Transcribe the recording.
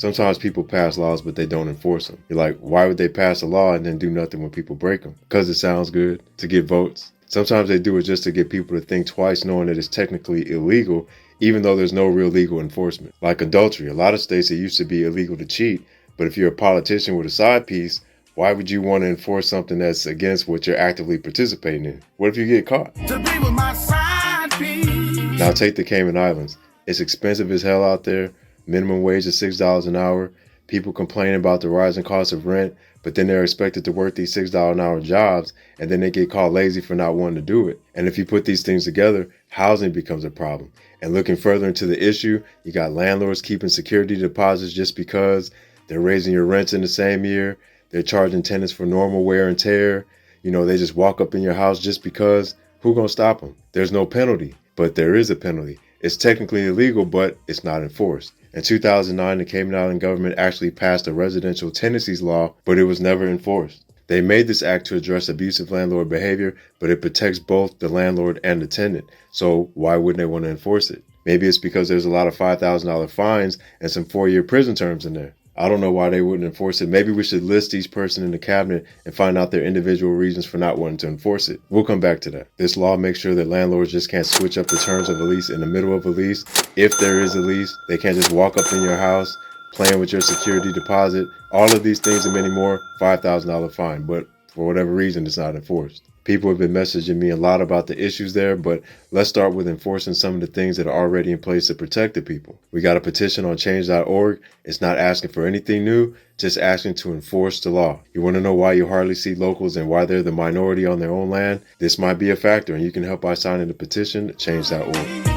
Sometimes people pass laws, but they don't enforce them. You're like, why would they pass a law and then do nothing when people break them? Because it sounds good to get votes. Sometimes they do it just to get people to think twice, knowing that it's technically illegal, even though there's no real legal enforcement. Like adultery. A lot of states, it used to be illegal to cheat, but if you're a politician with a side piece, why would you want to enforce something that's against what you're actively participating in? What if you get caught? To be with my side piece. Now take the Cayman Islands. It's expensive as hell out there. Minimum wage is $6 an hour. People complain about the rising cost of rent, but then they're expected to work these $6 an hour jobs, and then they get called lazy for not wanting to do it. And if you put these things together, housing becomes a problem. And looking further into the issue, you got landlords keeping security deposits just because. They're raising your rents in the same year. They're charging tenants for normal wear and tear. They just walk up in your house just because. Who gonna stop them? There's no penalty, but there is a penalty. It's technically illegal, but it's not enforced. In 2009, the Cayman Island government actually passed a residential tenancies law, but it was never enforced. They made this act to address abusive landlord behavior, but it protects both the landlord and the tenant. So why wouldn't they want to enforce it? Maybe it's because there's a lot of $5,000 fines and some 4-year prison terms in there. I don't know why they wouldn't enforce it. Maybe we should list each person in the cabinet and find out their individual reasons for not wanting to enforce it. We'll come back to that. This law makes sure that landlords just can't switch up the terms of a lease in the middle of a lease. If there is a lease, they can't just walk up in your house, playing with your security deposit. All of these things and many more, $5,000 fine. But for whatever reason, it's not enforced. People have been messaging me a lot about the issues there, but let's start with enforcing some of the things that are already in place to protect the people. We got a petition on change.org. It's not asking for anything new, just asking to enforce the law. You want to know why you hardly see locals and why they're the minority on their own land? This might be a factor, and you can help by signing the petition at change.org.